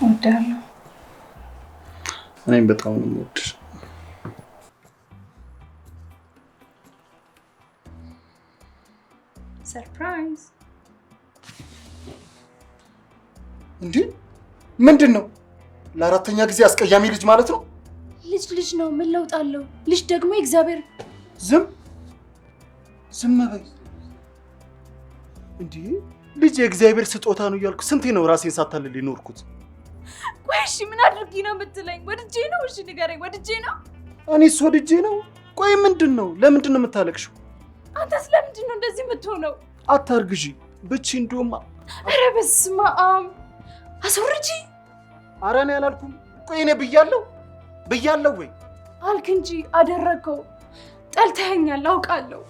እወዳለሁ። እኔም በጣም ነው የምወድሽ። ሰርፕራይዝ! እንዴ ምንድን ነው? ለአራተኛ ጊዜ አስቀያሚ ልጅ ማለት ነው? ልጅ ነው፣ ምን ለውጥ አለው? ልጅ ደግሞ እግዚአብሔር። ዝም በይ እንዴ! ልጅ የእግዚአብሔር ስጦታ ነው እያልኩ ስንቴ ነው ራሴን ሳታልል ሊኖርኩት? ቆይ እሺ ምን አድርጊ ነው የምትለኝ? ወድጄ ነው? እሺ ንገረኝ፣ ወድጄ ነው? እኔስ ወድጄ ነው? ቆይ ምንድን ነው? ለምንድን ነው የምታለቅሽው? አንተስ ለምንድን ነው እንደዚህ የምትሆነው? አታርግዢ ብቻ እንደውም። ኧረ በስመ አብ! አስወርጂ! ኧረ እኔ አላልኩም። ቆይ እኔ ብያለሁ ወይ? አልክ እንጂ አደረግከው። ጠልተኸኛል አውቃለሁ።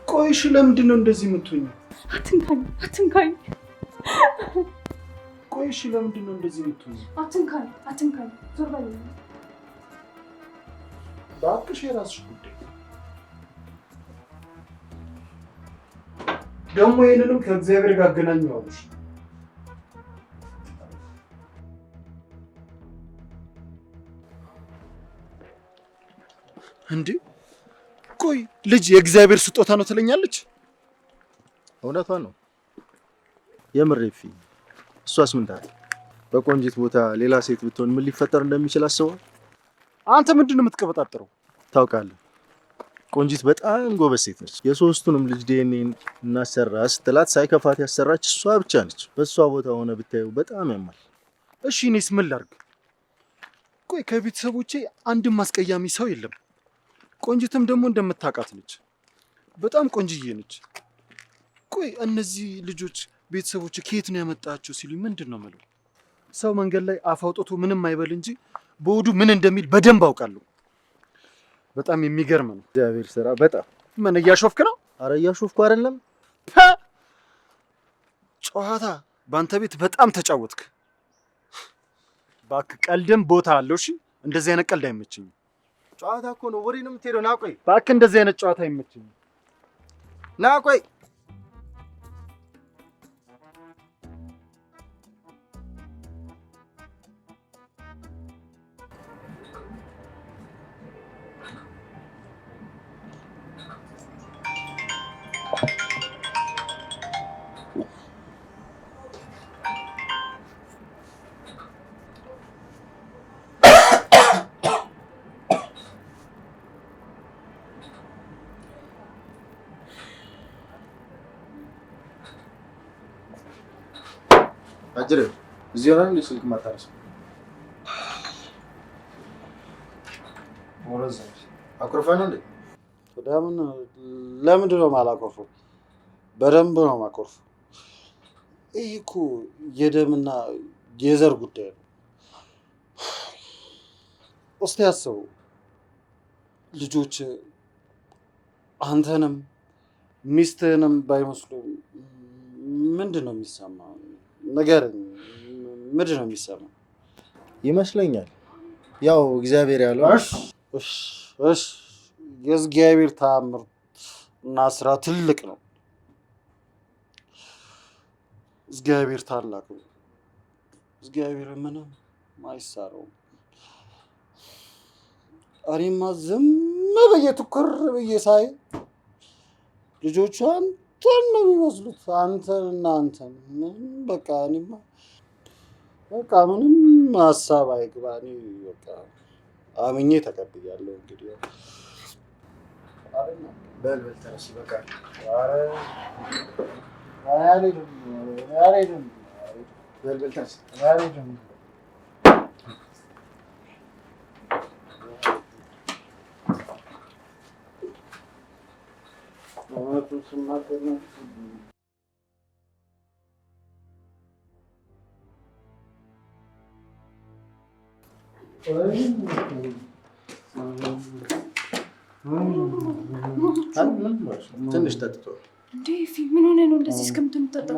ቆይ እሺ ለምንድን ነው እንደዚህ የምትሆኚው? አትንካኝ። ቆይ እሺ ለምንድን ነው እንደዚህ የምትሆኚው? አትንካኝ። ዞር በል። እባክሽ የራስሽ ጉዳይ። ደግሞ ይሄንንም ከእግዚአብሔር ጋር አገናኘዋለሽ። እንዴ ቆይ ልጅ የእግዚአብሔር ስጦታ ነው ትለኛለች? እውነቷን ነው። የምሬፊ እሷስ ምን ታዲያ? በቆንጂት ቦታ ሌላ ሴት ብትሆን ምን ሊፈጠር እንደሚችል አስበዋል? አንተ ምንድን ነው የምትቀበጣጥረው? ታውቃለህ ቆንጂት በጣም ጎበዝ ሴት ነች። የሶስቱንም ልጅ ዲኤንኤ እናሰራ ስትላት ሳይከፋት ያሰራች እሷ ብቻ ነች። በእሷ ቦታ ሆነ ብታየው በጣም ያማል። እሺ እኔስ ምን ላድርግ? ቆይ ከቤተሰቦቼ አንድም አስቀያሚ ሰው የለም። ቆንጂትም ደግሞ እንደምታውቃት ነች፣ በጣም ቆንጅዬ ነች። ቆይ እነዚህ ልጆች ቤተሰቦች ከየት ነው ያመጣቸው ሲሉኝ ምንድን ነው የምለው? ሰው መንገድ ላይ አፍ አውጥቶ ምንም አይበል እንጂ በሆዱ ምን እንደሚል በደንብ አውቃለሁ። በጣም የሚገርም ነው። እግዚአብሔር ስራ በጣም ምን እያሾፍክ ነው? አረ እያሾፍኩ አይደለም። ጨዋታ በአንተ ቤት በጣም ተጫወትክ። እባክህ ቀልድም ቦታ አለው። እሺ እንደዚህ አይነት ቀልድ አይመችኝም። ጨዋታ እኮ ነው። ወሬ ነው የምትሄደው። ና ቆይ እባክህ እንደዚህ አይነት ጨዋታ አይመችኝም። ና ቆይ አጅሬ እዚህ ሆነን እንደ ስልክ ማታረስ ወረዘ አኩርፈን እንዴ? ለምንድን ነው የማላኮርፈው? በደንብ ነው የማኮርፈው። ይህ እኮ የደምና የዘር ጉዳይ ነው። እስቲ አስቡ፣ ልጆች አንተንም ሚስትህንም ባይመስሉ ምንድን ነው የሚሰማው? ንገረኝ፣ ምንድን ነው የሚሰማው? ይመስለኛል ያው እግዚአብሔር ያለው። እሺ የእግዚአብሔር ተአምር እና ስራ ትልቅ ነው። እግዚአብሔር ታላቅ ነው። እግዚአብሔር ምንም አይሳረውም። እኔማ ዝም ብዬ ትኩር ብዬ ሳይ ልጆቹ አንተን ነው የሚመስሉት። አንተንና አንተን በቃ እኔማ በቃ ምንም ሀሳብ አይግባ። እኔ በቃ አምኜ ተቀብያለሁ። እንግዲህ በልበል ተነስ በቃ። አልሄድም። በልበል ተነስ። አልሄድም። እውነቱን ስናገር ነው። ትንሽ ጠጥቶ እንዴ ምን ሆነ ነው እንደዚህ እስከምትጠጣው?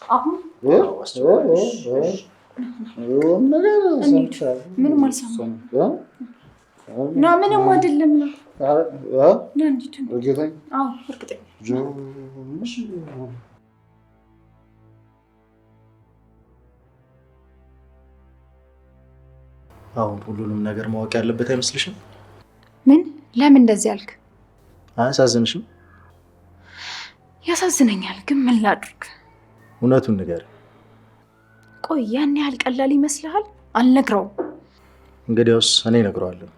አሁን ምንም አልሰማሁም። ና ምንም አይደለም ነው ና እንዴት ነው? እርግጠኛ አሁን ሁሉንም ነገር ማወቅ ያለበት አይመስልሽም? ምን? ለምን እንደዚህ አልክ? አያሳዝንሽም? ያሳዝነኛል፣ ግን ምን ላድርግ? እውነቱን ንገር። ቆይ ያን ያህል ቀላል ይመስልሃል? አልነግረውም። እንግዲያውስ እኔ እነግረዋለሁ።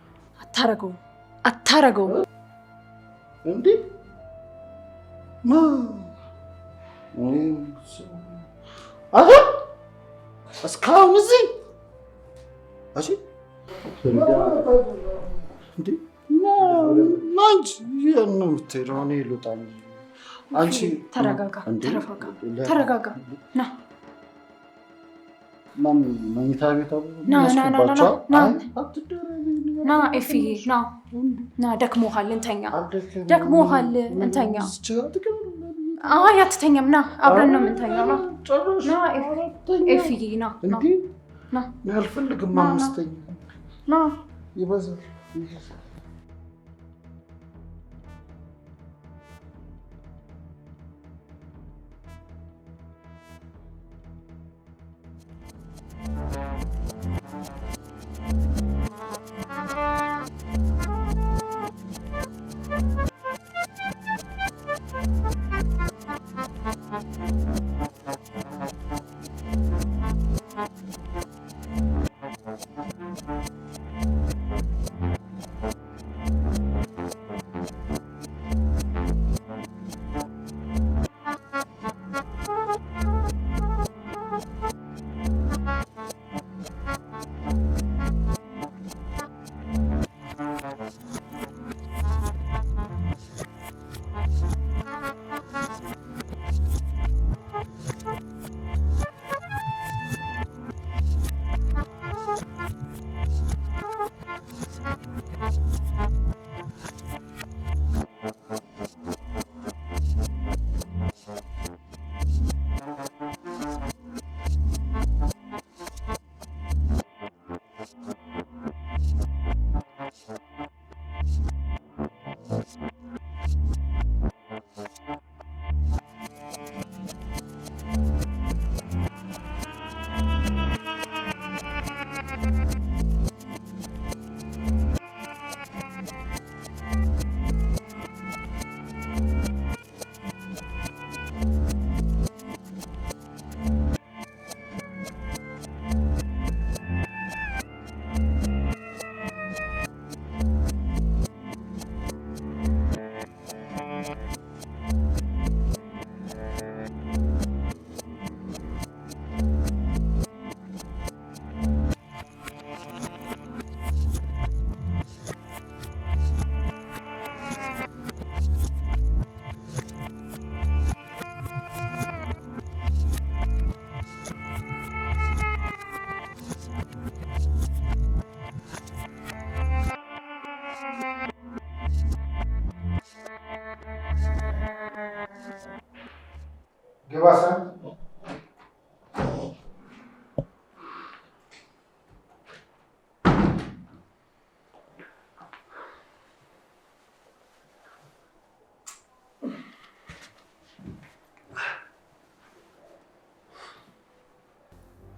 አታረገውም። እንዴ እስካሁን እዚህ ተረጋጋ። መኝታ ቤት ና ኤፍዬ ና ደክሞሃል፣ እንተኛ። አይ አትተኛም፣ ና አብረን ነው የምንተኛው። ና ኤፍዬ ና አልፈልግም። አምስተኛ ይበዛል።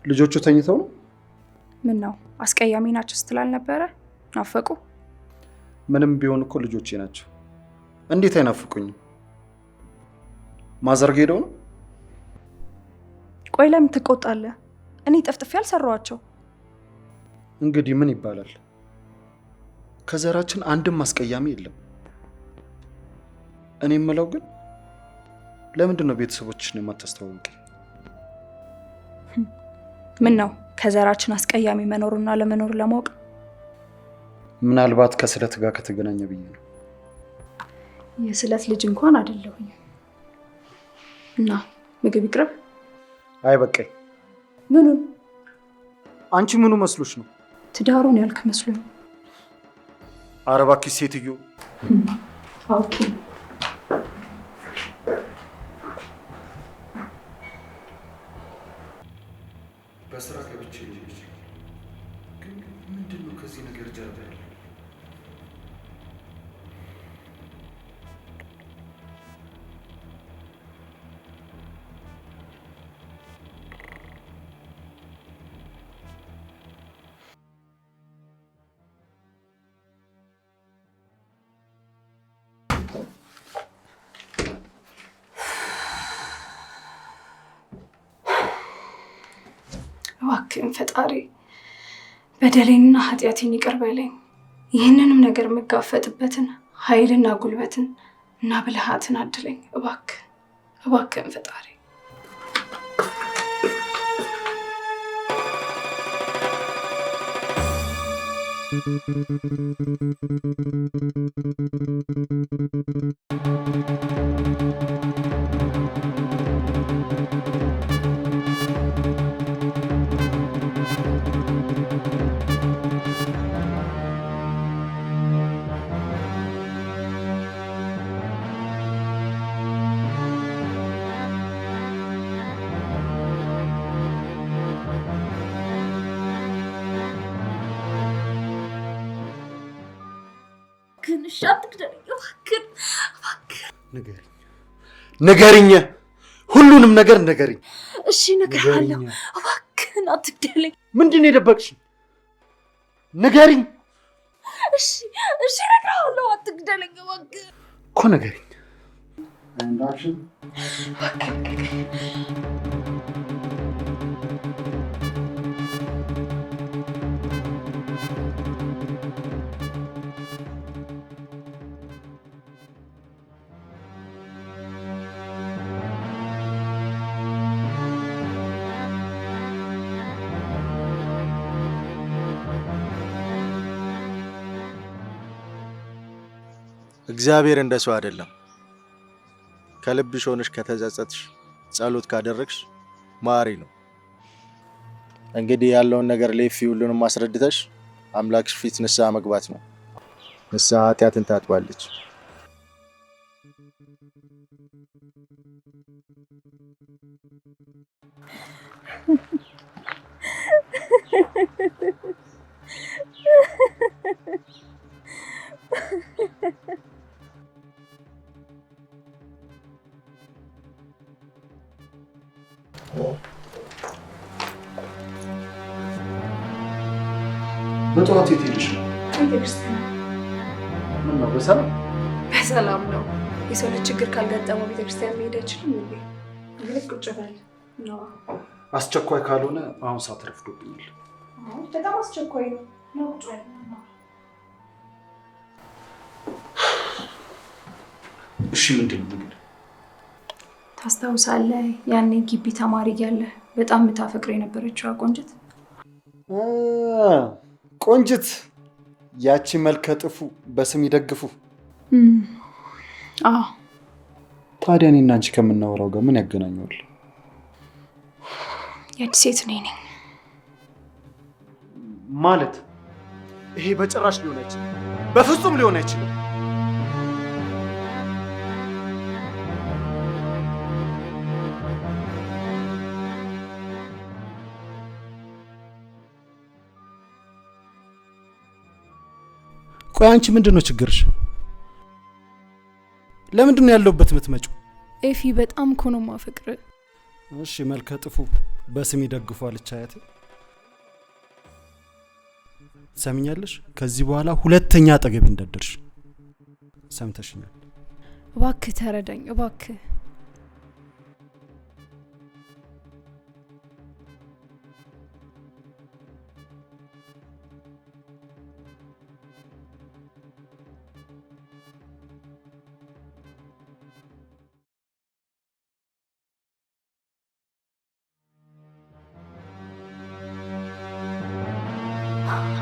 ልጆቹ ተኝተው ነው? ምን ነው አስቀያሚ ናቸው ስትል አልነበረ? ናፈቁ? ምንም ቢሆን እኮ ልጆቼ ናቸው። እንዴት አይናፍቁኝም? ማዘርግ ሄደው ነው? ቆይ ለምን ትቆጣለህ? እኔ ጠፍጥፌ አልሰራኋቸው። እንግዲህ ምን ይባላል? ከዘራችን አንድም አስቀያሚ የለም። እኔ የምለው ግን ለምንድን ነው ቤተሰቦችሽን የማታስተዋውቂ? ምን ነው ከዘራችን አስቀያሚ መኖሩና ለመኖሩ ለማወቅ? ምናልባት ከስለት ጋር ከተገናኘ ብዬ ነው። የስለት ልጅ እንኳን አይደለሁኝ። እና ምግብ ይቅርብ? አይ በቃኝ። ምኑን? አንቺ ምኑ መስሎሽ ነው? ትዳሩን ያልክ መስሎኝ። ኧረ እባክሽ ሴትዮ። ኦኬ በስራ ገብቼ ልጅ ግን ምንድን ነው ከዚህ ነገር ጀርባ ያለው? እባክህን ፈጣሪ በደሌንና ኃጢአቴን ይቅር በለኝ። ይህንንም ነገር የምጋፈጥበትን ኃይልና ጉልበትን እና ብልሃትን አድለኝ እባክህን ፈጣሪ። ንገሪኝ፣ ሁሉንም ነገር ንገሪኝ። እሺ እነግርሃለሁ። እባክህን አትግደለኝ። ምንድን ነው የደበቅሽኝ? ንገሪኝ። እሺ እነግርሃለሁ። አትግደለኝ እባክህ እኮ ንገሪኝ። እግዚአብሔር እንደ ሰው አይደለም። ከልብሽ ሆነሽ ከተጸጸትሽ ጸሎት ካደረግሽ ማሪ ነው። እንግዲህ ያለውን ነገር ለኤፊ ሁሉንም ማስረድተሽ አምላክሽ ፊት ንስሐ መግባት ነው። ንስሐ ኃጢአትን ታጥባለች። በጠዋት የት ሄድሽ ነው? ቤተክርስቲያን። ምን ነው በሰላም? በሰላም ነው። የሰው ልጅ ችግር ካልገጠመው ቤተክርስቲያን መሄድ አይችልም እንዴ? ልክ ቁጭ በል ነው። አስቸኳይ ካልሆነ አሁን ሰዓት ረፍዶብኛል። በጣም አስቸኳይ ነው። ነው ቁጭ በል ነው። እሺ ምንድን ነው ነገር? ታስታውሳለህ ያኔ ግቢ ተማሪ እያለህ በጣም የምታፈቅር የነበረችው ቆንጅት? ቆንጅት፣ ያቺ መልከ ጥፉ በስም ይደግፉ። አዎ። ታዲያ እኔና አንቺ ከምናወራው ጋር ምን ያገናኘዋል? የአዲስ ሴት ነኝ ማለት ይሄ በጭራሽ ሊሆን አይችልም። በፍጹም ሊሆን አይችልም። ቆይ አንቺ ምንድነው ችግርሽ? ለምንድነው ያለውበት የምትመጪው? ኤፊ በጣም እኮ ነው የማፈቅር። እሺ መልከ ጥፉ በስም ይደግፏል አያቴ። ሰሚኛለሽ? ከዚህ በኋላ ሁለተኛ አጠገቤ እንዳትደርሽ። ሰምተሽኛል? እባክህ ተረዳኝ እባክህ።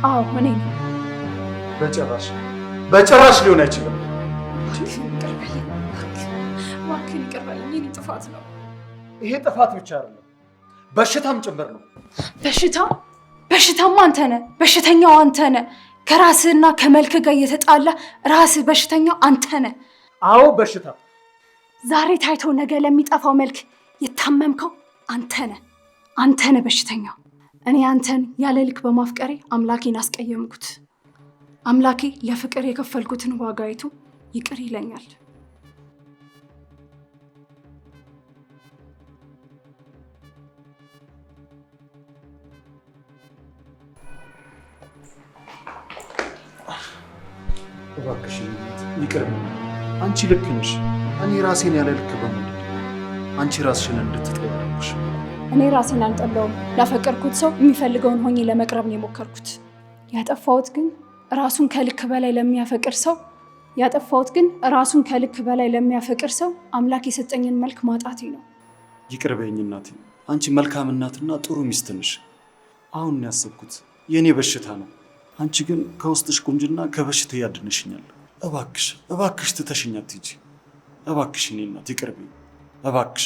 አዎ እኔ ነኝ። በጭራሽ ሊሆን አይችልም። እባክህን ይቅር በለኝ። የእኔ ጥፋት ነው። ይሄ ጥፋት ብቻ አይደለም በሽታም ጭምር ነው። በሽታማ አንተ ነህ። በሽተኛው አንተ ነህ። ከራስህና ከመልክ ጋር እየተጣላ ራስህ በሽተኛው አንተ ነህ። አዎ በሽታ። ዛሬ ታይቶ ነገ ለሚጠፋው መልክ የታመምከው አንተ ነህ። አንተ ነህ በሽተኛው። እኔ አንተን ያለ ልክ በማፍቀሬ አምላኬን አስቀየምኩት። አምላኬ ለፍቅር የከፈልኩትን ዋጋ አይቶ ይቅር ይለኛል። እባክሽ ይቅር። አንቺ ልክ ነሽ። እኔ ራሴን ያለ ልክ በመውደድ አንቺ ራስሽን እንድትጠይ ያደረግሽ። እኔ ራሴን አልጠላውም። ላፈቀርኩት ሰው የሚፈልገውን ሆኜ ለመቅረብ ነው የሞከርኩት። ያጠፋሁት ግን ራሱን ከልክ በላይ ለሚያፈቅር ሰው አምላክ የሰጠኝን መልክ ማጣቴ ነው። ይቅር በይኝ እናቴ። አንቺ መልካም እናትና ጥሩ ሚስት ነሽ። አሁን ያሰብኩት የእኔ በሽታ ነው። አንቺ ግን ከውስጥሽ ቁንጅና ከበሽታ ያድንሽኛል። እባክሽ ትተሽኝ አትሂጂ። እባክሽ እኔ እናት ይቅር በይኝ እባክሽ።